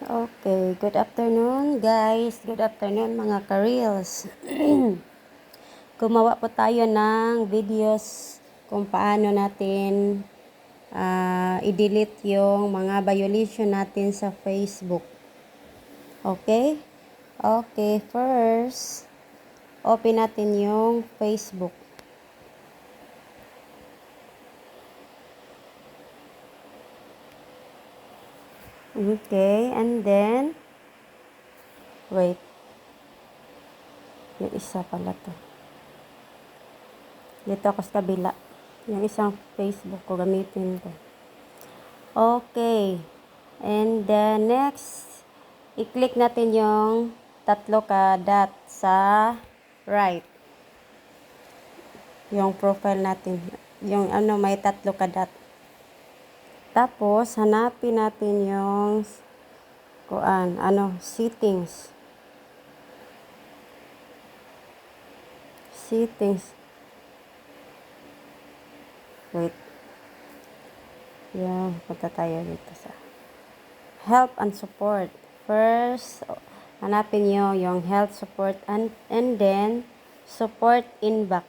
Okay, good afternoon guys. Good afternoon mga ka-reels. Gumawa po tayo ng videos kung paano natin i-delete yung mga violation natin sa Facebook. Okay? Okay, first, open natin yung Facebook. Okay, and then, wait. Yung isa pala to. Dito ako sa kabila. Yung isang Facebook ko, gamitin ko. Okay. And then, next, i-click natin yung tatlo ka dot sa right. Yung profile natin. Yung may tatlo ka dot. Tapos, hanapin natin yung settings. Settings. Wait. Yan, punta tayo dito sa help and support. First, hanapin nyo yung health support and then support inbox.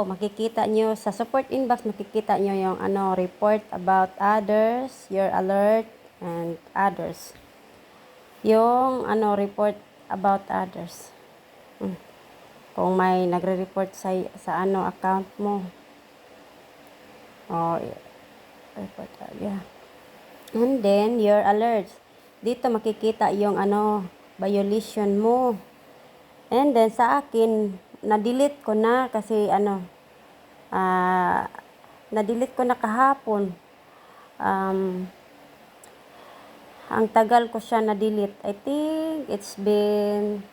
Makikita nyo sa support inbox, makikita nyo yung report about others, your alert, and others. Yung report about others. Kung may nagre-report sa account mo. Report, yeah. And then, your alerts. Dito makikita yung violation mo. And then, sa akin, na-delete ko na kasi na-delete ko na kahapon. Ang tagal ko siya na-delete. I think it's been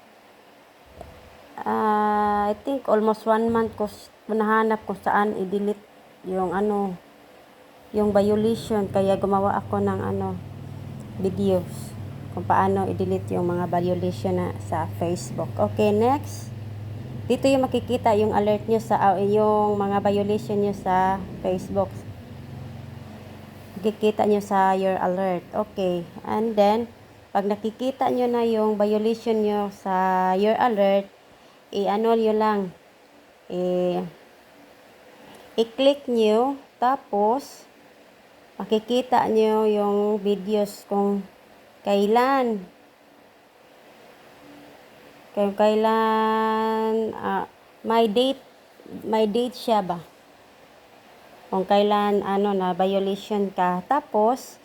I think almost 1 month ko nahanap kung saan i-delete yung yung violation, kaya gumawa ako ng videos kung paano i-delete yung mga violation na sa Facebook. Okay, next. Dito yung makikita yung alert nyo sa yung mga violation nyo sa Facebook. Makikita nyo sa your alert. Okay, and then pag nakikita nyo na yung violation nyo sa your alert, nyo lang, i-click nyo, tapos makikita nyo yung videos kung kailan may date siya ba, kung kailan na violation ka. Tapos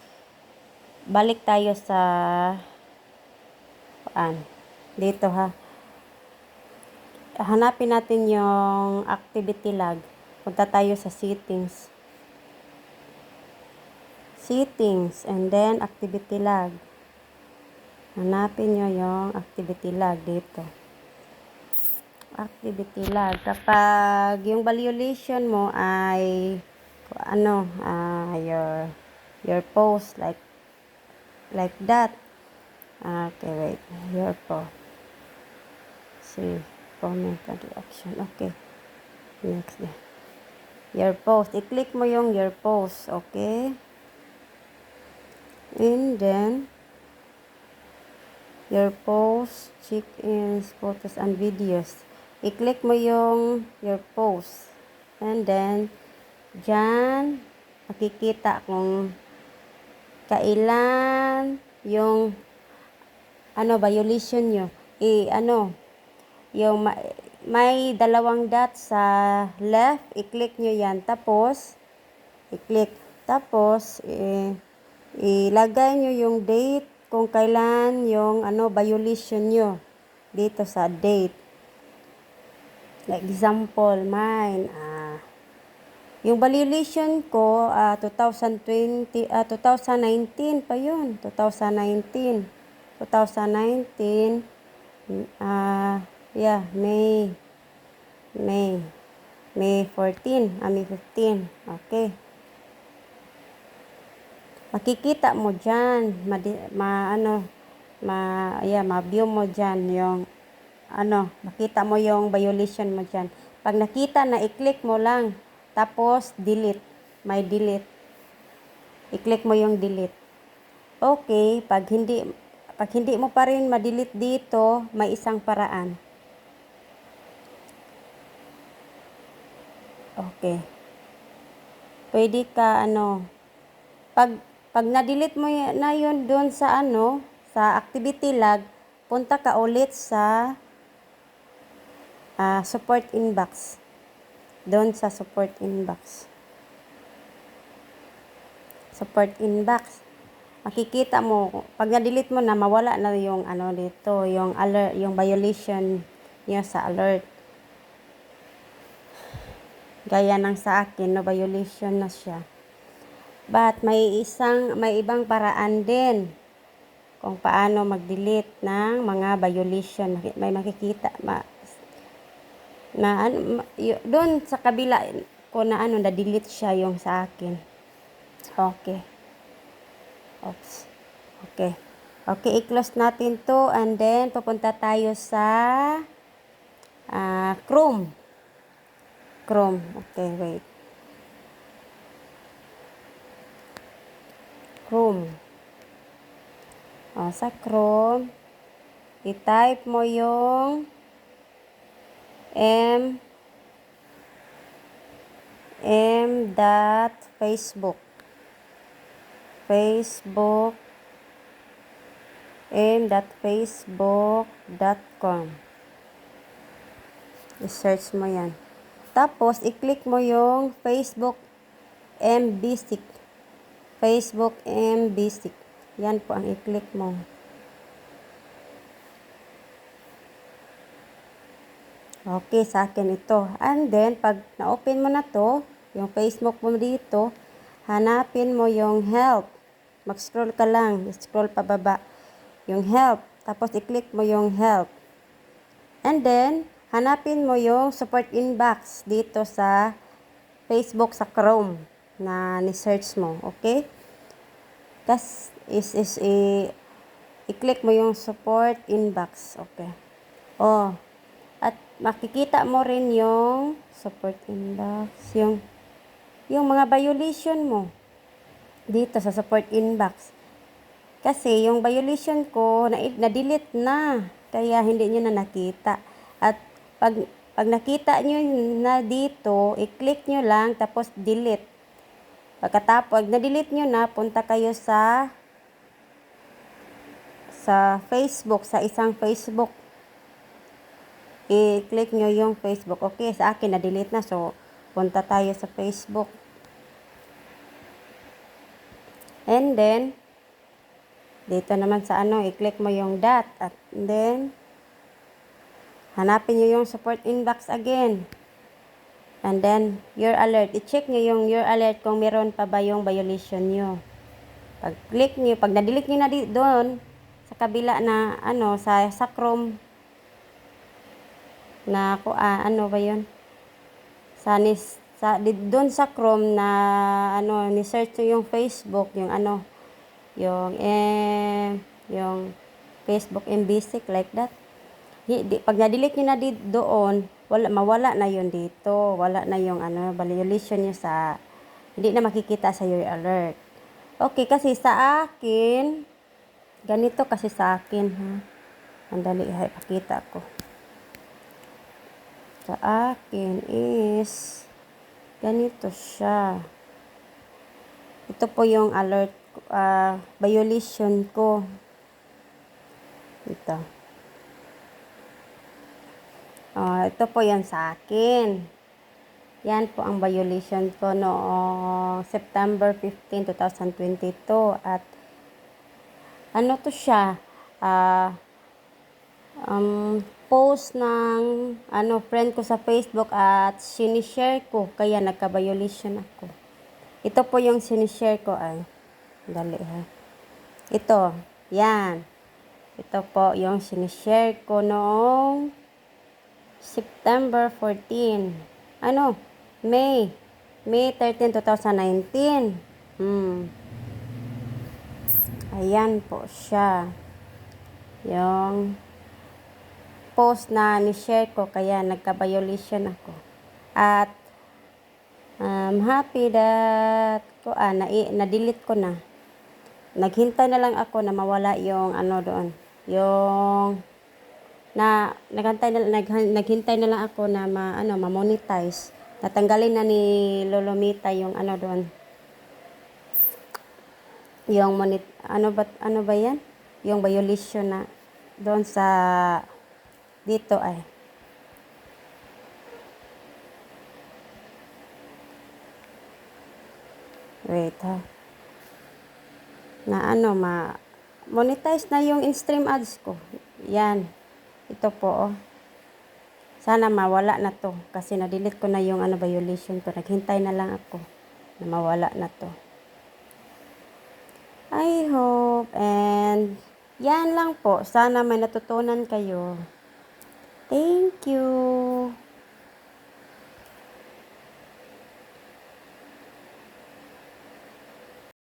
balik tayo sa dito hanapin natin yung activity log. Punta tayo sa settings, and then activity log. Hanapin nyo yung activity log dito. Activity log. Kapag yung violation mo ay your post like that. Okay, wait. Your post. See, comment and reaction. Okay. Next. Your post. I-click mo yung your post. Okay. And then, your post, check-ins, photos, and videos. I-click mo yung your post. And then, dyan, makikita kung kailan yung violation nyo. Yung may dalawang dot sa left, i-click nyo yan. Tapos, i-click. Tapos, ilagay nyo yung date kung kailan yung violation nyo dito sa date. Like example, mine, yung violation ko 2019 pa yun. 2019 yeah, May 14, May 15. Okay. Makikita mo dyan, ma-view mo dyan yung, makita mo yung violation mo dyan. Pag nakita na, i-click mo lang, tapos delete, may delete. I-click mo yung delete. Okay, pag hindi mo pa rin ma-delete dito, may isang paraan. Okay. Pwede ka pag na-delete mo na yun doon sa sa activity log, punta ka ulit sa support inbox. Doon sa support inbox. Support inbox. Makikita mo, pag na-delete mo na, mawala na yung dito, yung alert, yung violation niya sa alert. Gaya ng sa akin, no violation na siya. But may ibang paraan din kung paano mag-delete ng mga violation. May makikita doon sa kabila ko na na-delete siya yung sa akin. Okay. Oops. Okay. Okay, i-close natin to and then pupunta tayo sa Chrome. Chrome. Okay, wait. Chrome. Sa Chrome, i-type mo yung m.facebook. m.facebook.com. I-search mo yan. Tapos, i-click mo yung Facebook MBasic. Facebook MBasic. Yan po ang i-click mo. Okay, sa akin ito. And then, pag na-open mo na to, yung Facebook mo dito, hanapin mo yung help. Mag-scroll ka lang. Scroll pababa. Yung help. Tapos, i-click mo yung help. And then, hanapin mo yung support inbox dito sa Facebook sa Chrome na ni-search mo. Okay? Tapos, i-click mo yung support inbox. Okay. At makikita mo rin yung support inbox. Yung mga violation mo dito sa support inbox. Kasi yung violation ko, na-delete na. Kaya hindi nyo na nakita. At pag nakita nyo na dito, i-click nyo lang, tapos delete. Pagkatapos, na-delete nyo na, punta kayo sa Facebook, sa isang Facebook. I-click nyo yung Facebook. Okay, sa akin, na-delete na. So, punta tayo sa Facebook. And then, dito naman sa i-click mo yung dot. At then, hanapin nyo yung support inbox again. And then, your alert. I-check nyo yung your alert kung meron pa ba yung violation nyo. Pag-click nyo, pag na-delete nyo na doon, sa kabila na, sa Chrome, na ba yun? Doon sa Chrome na, ni-search nyo yung Facebook, yung yung Facebook MBasic, like that. Pag na-delete nyo na doon, mawala na yun dito. Wala na yung violation nyo hindi na makikita sa your alert. Okay, kasi sa akin, ganito kasi sa akin, ha. Andali, pakita ko. Sa akin is, ganito siya. Ito po yung alert, violation ko. Ito. Ito po yan sa akin. Yan po ang violation ko noong September 15, 2022. At to siya? Post ng friend ko sa Facebook at sinishare ko. Kaya nagka-violation ako. Ito po yung sinishare ko. Dali, ha. Ito. Yan. Ito po yung sinishare ko noong September 14. May 13, 2019. Ayan po siya. Yung post na ni-share ko, kaya nagka-violation ako. At I'm happy that na-delete ko na. naghintay na lang ako na mawala yung ano doon. Yung naghintay na lang ako na ma-monetize. Natanggalin na ni Lolomita yung ano doon. Yung ano ba yan? Yung violation na doon sa dito ay. Wait ha. Na monetize na yung in-stream ads ko. Yan. Ito po oh. Sana mawala na to kasi na-delete ko na yung violation ko. Naghintay na lang ako na mawala na to. I hope and yan lang po. Sana may natutunan kayo. Thank you.